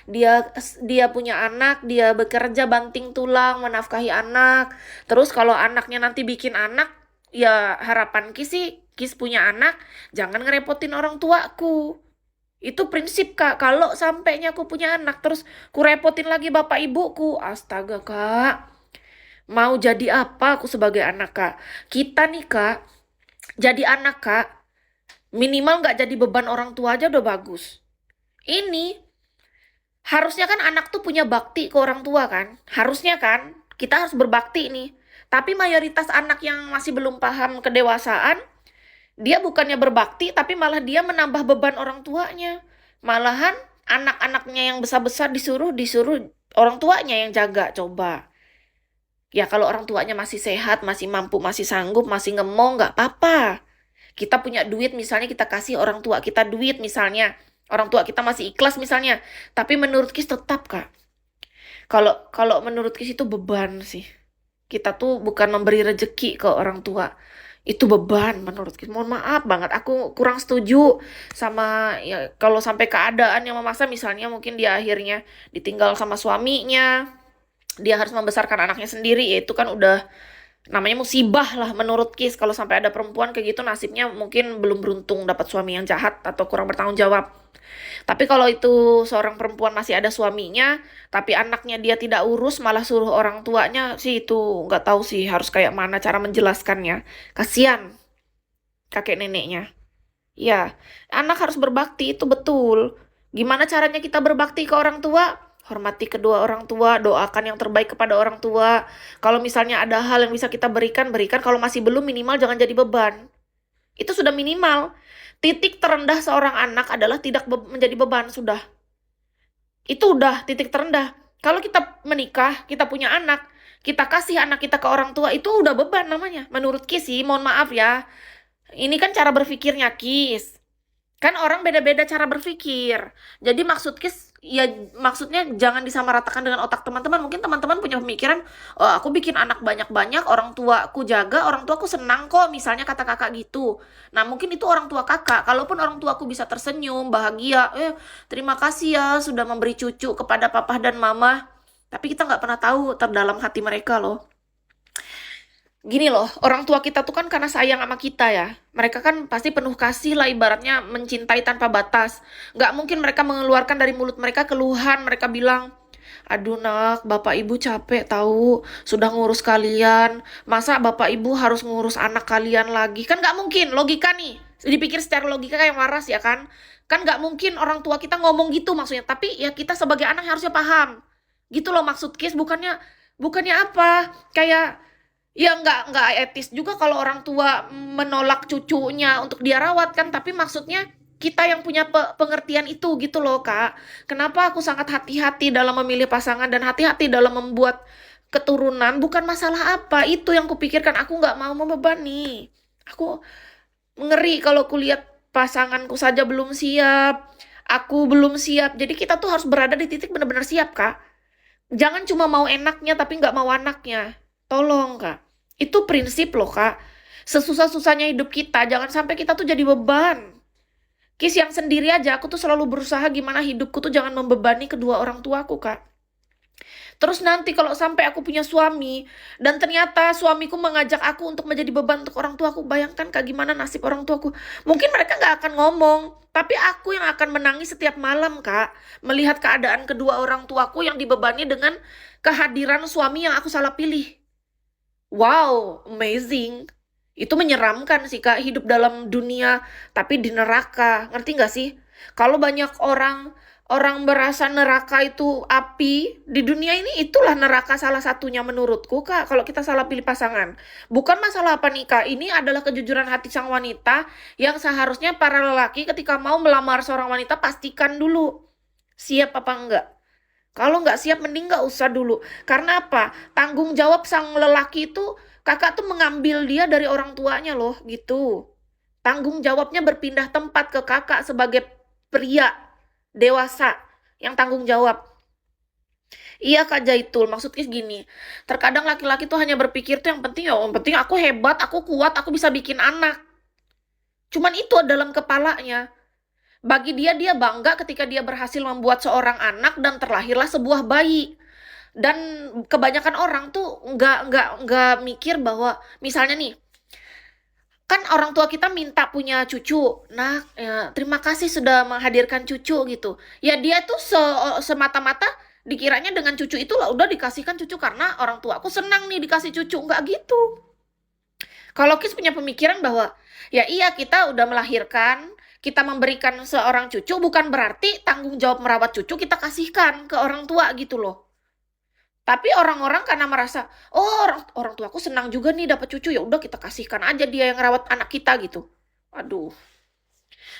dia punya anak, dia bekerja banting tulang menafkahi anak. Terus kalau anaknya nanti bikin anak, ya harapan Kis sih Kis punya anak jangan ngerepotin orang tuaku. Itu prinsip Kak. Kalau sampainya aku punya anak terus ku repotin lagi bapak ibuku, astaga Kak. Mau jadi apa aku sebagai anak Kak? Kita nih Kak, jadi anak Kak, minimal nggak jadi beban orang tua aja udah bagus. Ini harusnya kan anak tuh punya bakti ke orang tua kan? Harusnya kan? Kita harus berbakti nih. Tapi mayoritas anak yang masih belum paham kedewasaan, dia bukannya berbakti, tapi malah dia menambah beban orang tuanya. Malahan anak-anaknya yang besar-besar disuruh orang tuanya yang jaga, coba. Ya kalau orang tuanya masih sehat, masih mampu, masih sanggup, masih ngemong, nggak apa-apa. Kita punya duit misalnya kita kasih orang tua kita duit misalnya. Orang tua kita masih ikhlas misalnya. Tapi menurut Kis tetap Kak. Kalau kalau menurut Kis itu beban sih. Kita tuh bukan memberi rezeki ke orang tua. Itu beban menurut Kis. Mohon maaf banget. Aku kurang setuju sama ya kalau sampai keadaan yang memaksa misalnya mungkin dia akhirnya ditinggal sama suaminya. Dia harus membesarkan anaknya sendiri. Ya itu kan udah namanya musibah lah menurut Kis. Kalau sampai ada perempuan kayak gitu nasibnya mungkin belum beruntung dapat suami yang jahat atau kurang bertanggung jawab. Tapi kalau itu seorang perempuan masih ada suaminya, tapi anaknya dia tidak urus malah suruh orang tuanya sih itu nggak tahu sih harus kayak mana cara menjelaskannya. Kasian kakek neneknya. Ya, anak harus berbakti itu betul. Gimana caranya kita berbakti ke orang tua? Hormati kedua orang tua, doakan yang terbaik kepada orang tua. Kalau misalnya ada hal yang bisa kita berikan, berikan. Kalau masih belum, minimal jangan jadi beban. Itu sudah minimal. Titik terendah seorang anak adalah tidak menjadi beban, sudah. Itu udah titik terendah. Kalau kita menikah, kita punya anak, kita kasih anak kita ke orang tua, itu udah beban namanya. Menurut Kis sih, mohon maaf ya. Ini kan cara berpikirnya Kis. Kan orang beda-beda cara berpikir. Jadi maksud Kis, ya maksudnya jangan disamaratakan dengan otak teman-teman. Mungkin teman-teman punya pemikiran, oh aku bikin anak banyak-banyak, orang tuaku jaga, orang tuaku senang kok, misalnya kata kakak gitu. Nah mungkin itu orang tua kakak. Kalaupun orang tuaku bisa tersenyum, bahagia, terima kasih ya sudah memberi cucu kepada papa dan mama. Tapi kita nggak pernah tahu terdalam hati mereka loh. Gini loh, orang tua kita tuh kan karena sayang sama kita ya. Mereka kan pasti penuh kasih lah ibaratnya mencintai tanpa batas. Nggak mungkin mereka mengeluarkan dari mulut mereka keluhan. Mereka bilang, aduh nak, bapak ibu capek tahu. Sudah ngurus kalian. Masa bapak ibu harus ngurus anak kalian lagi? Kan nggak mungkin, logika nih. Dipikir secara logika kayak waras ya kan. Kan nggak mungkin orang tua kita ngomong gitu maksudnya. Tapi ya kita sebagai anak harusnya paham. Gitu loh maksud Kis, bukannya bukannya apa? Kayak ya nggak etis juga kalau orang tua menolak cucunya untuk dia rawat kan, tapi maksudnya kita yang punya pengertian itu gitu loh Kak. Kenapa aku sangat hati-hati dalam memilih pasangan dan hati-hati dalam membuat keturunan, bukan masalah apa, itu yang kupikirkan, aku nggak mau membebani. Aku ngeri kalau kulihat pasanganku saja belum siap, aku belum siap. Jadi kita tuh harus berada di titik benar-benar siap Kak. Jangan cuma mau enaknya tapi nggak mau anaknya. Tolong, Kak. Itu prinsip loh, Kak. Sesusah-susahnya hidup kita, jangan sampai kita tuh jadi beban. Kis yang sendiri aja, aku tuh selalu berusaha gimana hidupku tuh jangan membebani kedua orang tuaku, Kak. Terus nanti kalau sampai aku punya suami, dan ternyata suamiku mengajak aku untuk menjadi beban untuk orang tuaku, bayangkan Kak gimana nasib orang tuaku. Mungkin mereka nggak akan ngomong, tapi aku yang akan menangis setiap malam, Kak. Melihat keadaan kedua orang tuaku yang dibebani dengan kehadiran suami yang aku salah pilih. Wow, amazing. Itu menyeramkan sih, Kak, hidup dalam dunia, tapi di neraka. Ngerti nggak sih? Kalau banyak orang orang berasa neraka itu api, di dunia ini itulah neraka salah satunya menurutku, Kak, kalau kita salah pilih pasangan. Bukan masalah apa nih, Kak, ini adalah kejujuran hati sang wanita yang seharusnya para lelaki ketika mau melamar seorang wanita pastikan dulu siap apa enggak. Kalau nggak siap mending nggak usah dulu. Karena apa? Tanggung jawab sang lelaki itu kakak tuh mengambil dia dari orang tuanya loh gitu. Tanggung jawabnya berpindah tempat ke kakak sebagai pria dewasa yang tanggung jawab. Iya Kak Jaitul, maksudnya gini. Terkadang laki-laki tuh hanya berpikir tuh yang penting ya, yang penting aku hebat, aku kuat, aku bisa bikin anak. Cuman itu dalam kepalanya. Bagi dia, dia bangga ketika dia berhasil membuat seorang anak dan terlahirlah sebuah bayi. Dan kebanyakan orang tuh nggak mikir bahwa misalnya nih, kan orang tua kita minta punya cucu. Nah, ya, terima kasih sudah menghadirkan cucu gitu. Ya dia tuh semata-mata dikiranya dengan cucu itu lah udah dikasihkan cucu karena orang tua aku senang nih dikasih cucu. Nggak gitu. Kalau Kis punya pemikiran bahwa ya iya kita udah melahirkan, kita memberikan seorang cucu bukan berarti tanggung jawab merawat cucu kita kasihkan ke orang tua gitu loh. Tapi orang-orang karena merasa, oh orang orang tuaku senang juga nih dapat cucu, ya udah kita kasihkan aja dia yang rawat anak kita gitu. Aduh,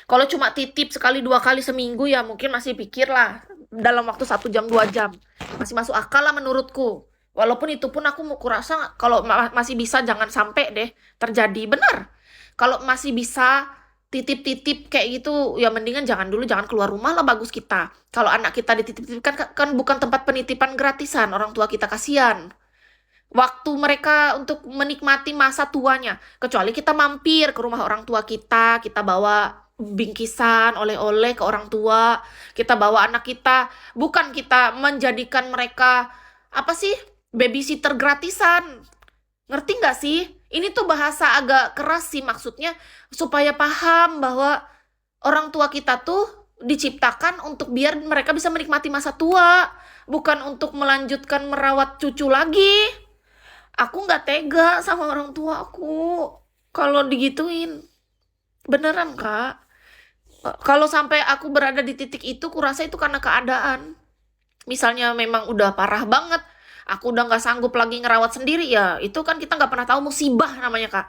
kalau cuma titip sekali dua kali seminggu ya mungkin masih pikir lah dalam waktu 1 jam 2 jam masih masuk akal lah menurutku. Walaupun itu pun aku mau kurasa kalau masih bisa jangan sampai deh terjadi benar. Kalau masih bisa titip-titip kayak gitu ya mendingan jangan dulu, jangan keluar rumah lah bagus kita. Kalau anak kita dititip-titipkan kan bukan tempat penitipan gratisan, orang tua kita kasihan waktu mereka untuk menikmati masa tuanya. Kecuali kita mampir ke rumah orang tua kita bawa bingkisan, oleh-oleh ke orang tua, kita bawa anak kita, bukan kita menjadikan mereka apa sih? Babysitter gratisan. Ngerti nggak sih? Ini tuh bahasa agak keras sih maksudnya supaya paham bahwa orang tua kita tuh diciptakan untuk biar mereka bisa menikmati masa tua, bukan untuk melanjutkan merawat cucu lagi. Aku nggak tega sama orang tua aku kalau digituin. Beneran, Kak. Kalau sampai aku berada di titik itu, kurasa itu karena keadaan. Misalnya memang udah parah banget, aku udah nggak sanggup lagi ngerawat sendiri, ya itu kan kita nggak pernah tahu musibah namanya, Kak.